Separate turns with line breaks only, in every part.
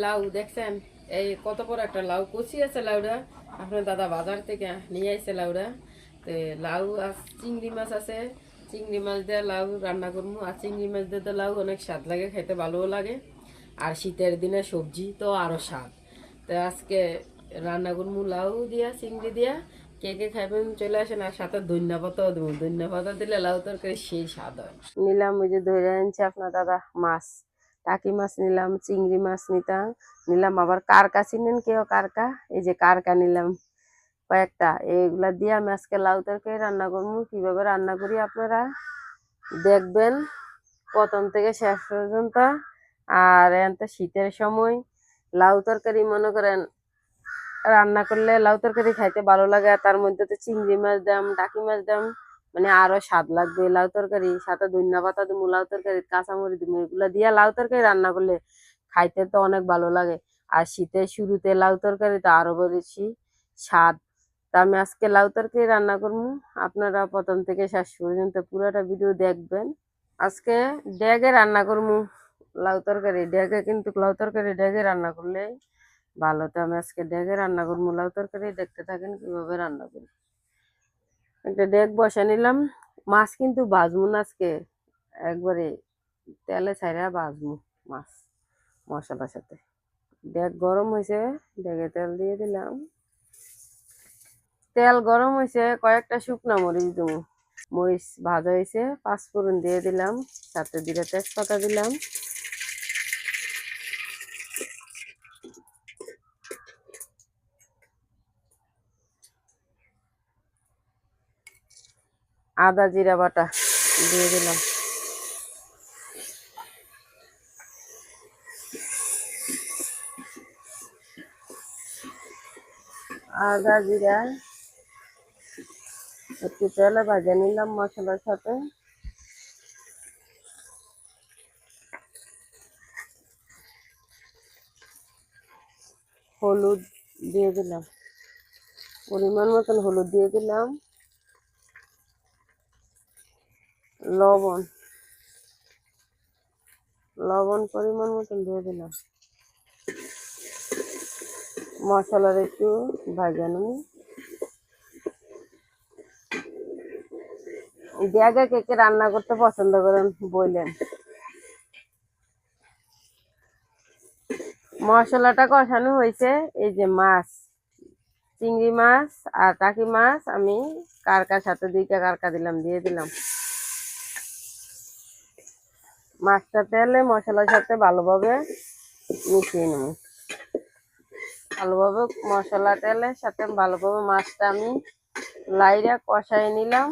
লাউ দেখছেন? এই কত বড় একটা লাউ কচি আছে লাউটা। আপনার দাদা বাজার থেকে নিয়ে আইছে লাউটা। তো লাউ আর চিংড়ি মাছ আছে। চিংড়ি মাছ দিয়ে লাউ রান্না করবো। আর চিংড়ি মাছ দিয়ে তো লাউ অনেক স্বাদ লাগে, খেতে ভালোও লাগে। আর শীতের দিনে সবজি তো আরো স্বাদ। তো আজকে রান্না করবো লাউ দিয়া চিংড়ি দিয়া। কে কে খাইবেন চলে আসেন, আর সাথে ধনিয়া পাতাও দেবো। ধনিয়া পাতা দিলে লাউ তরকারি সেই স্বাদ হয়। নিলাম ওই যে ধরে আনছে আপনার দাদা মাছ, টাকি মাছ নিলাম, চিংড়ি মাছ নিলাম আবার কারকা, চিনেন কেউ কারকা? এই যে কারকা নিলাম কয়েকটা। এইগুলা দিয়ে আমি আজকে লাউ তরকারি রান্না করবো। কিভাবে রান্না করি আপনারা দেখবেন প্রথম থেকে শেষ পর্যন্ত। আর এখন তো শীতের সময়, লাউ তরকারি মনে করেন রান্না করলে লাউ তরকারি খাইতে ভালো লাগে। আর তার মধ্যে তো চিংড়ি মাছ দাম, টাকি মাছ দাম, মানে আরো স্বাদ লাগবে লাউ তরকারি। সাথে ধনিয়া পাতা দিবো, লাউ তরকারি কাঁচামরিচ দিবো, এগুলা দিয়ে লাউ তরকারি রান্না করলে খাইতে তো অনেক ভালো লাগে। আর শীতের শুরুতে লাউ তরকারি তো আরো বেশি স্বাদ। তা আমি আজকে লাউ তরকারি রান্না করবো। আপনারা প্রথম থেকে শেষ পর্যন্ত পুরোটা ভিডিও দেখবেন। আজকে ড্যাগে রান্না করবো লাউ তরকারি। ড্যাগে কিন্তু লাউ তরকারি ড্যাগে রান্না করলে ভালো। তো আমি আজকে ড্যাগে রান্না করবো লাউ তরকারি। দেখতে থাকেন কিভাবে রান্না করি। একটা ডেক বসে নিলাম। মাছ কিন্তু ভাজবো না আজকে, একবারে তেলে ছাইরা ভাজবো মাছ মশলার সাথে। ডেক গরম হয়েছে, ডেকে তেল দিয়ে দিলাম। তেল গরম হয়েছে, কয়েকটা শুকনো মরিচ দেবো। মরিচ ভাজা হয়েছে, পাঁচফোড়ন দিয়ে দিলাম, সাথে দিলে তেজপাতা দিলাম। আদা জিরা বাটা দিয়ে দিলাম। আদা জিরা একটু তেলে ভাজে নিলাম মশলার সাথে। হলুদ দিয়ে দিলাম, পরিমাণ মতন হলুদ দিয়ে দিলাম। লবণ লবণ পরিমাণ মতন দিয়ে দিলাম। মশলার একটু ভাজা নেব। আগে কে কে রান্না করতে পছন্দ করেন বললেন। মশলাটা কষানো হয়েছে। এই যে মাছ, চিংড়ি মাছ আর টাকি মাছ আমি কারকার সাথে দুইটা কারকা দিলাম, দিয়ে দিলাম। মাছটা তেলে মশলার সাথে ভালোভাবে মিশিয়ে নেব। ভালোভাবে মশলা তেলের সাথে ভালোভাবে মাছটা আমি লাইরা কষাই নিলাম।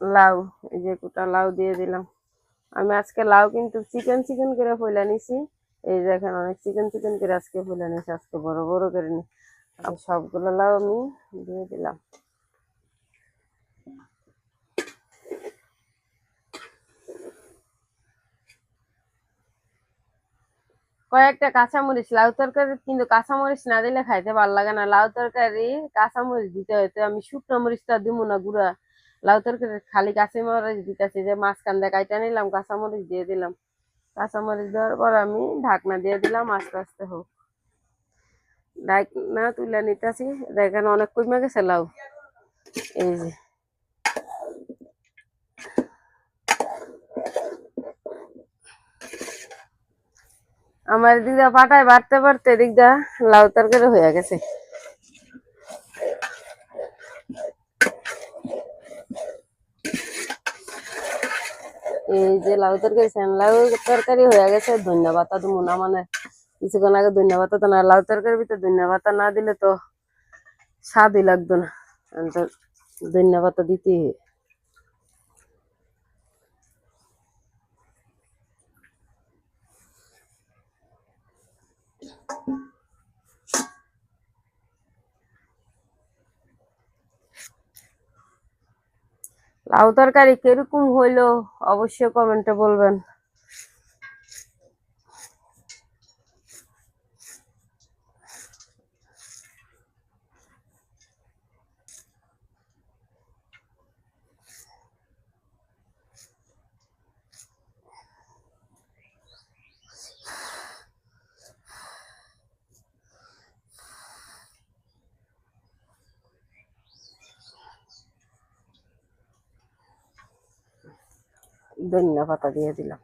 লাউ, এই যে গোটা লাউ দিয়ে দিলাম। আমি আজকে লাউ কিন্তু চিকেন চিকেন করে ফইলা নিছি। এই দেখেন অনেক চিকেন চিকেন করে আজকে ফইলা নিছি, আজকে বড় বড় করে নি। সবগুলো লাউ আমি দিয়ে দিলাম। কয়েকটা কাঁচামরিচ, লাউ তরকারি কিন্তু কাঁচামরিচ না দিলে খাইতে ভালো লাগে না। লাউ তরকারি কাঁচামরিচ দিতে হয়তো, আমি শুকনো মরিচটা দিব না গুঁড়া। লাউ তরকারি খালি কাঁচামরিচ দিতেছি। যে মাঝখান দিয়ে কাইটা নিলাম, কাঁচামরিচ দিয়ে দিলাম। কাঁচামরিচ দেওয়ার পর আমি ঢাকনা দিয়ে দিলাম, আস্তে আস্তে হোক। ঢাকনা তুলে নিতেছি। দেখেন অনেক কমে গেছে লাউ। এই যে আমার দিদা পাটায় বাড়তে বাড়তে দিকদা লাউ তরকারি হয়ে গেছে। এই যে লাউ তরকারি, লাউ তরকারি হয়ে গেছে। ধনিয়া পাতা দেবো না, মানে কিছুক্ষণ আগে ধনিয়া পাতা তো না, লাউ তরকারির ভিতরে ধনিয়া পাতা না দিলে তো স্বাদই লাগতো না। তো ধনিয়া পাতা দিতেই হয়। লাউ তরকারি কিরকম হইলো অবশ্যই কমেন্টে বলবেন। ধনিয়া পাতা দিয়ে দিলাম।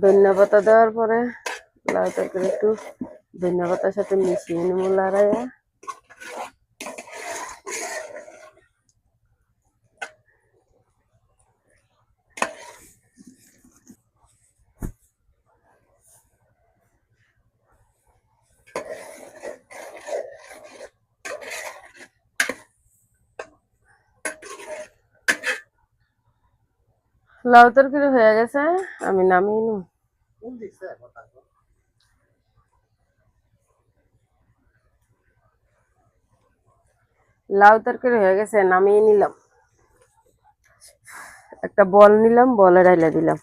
ধনিয়া পাতা দেওয়ার পরে লাউ তরকারি একটু ধনিয়া পাতার সাথে মিশিয়ে নেবো লড়াইয়া। লাউ তরকারি হয়ে গেছে, আমি নামিয়ে নিব। লাউ তরকারি হয়ে গেছে, নামিয়ে নিলাম। একটা বল নিলাম, বলে ঢাইলা দিলাম।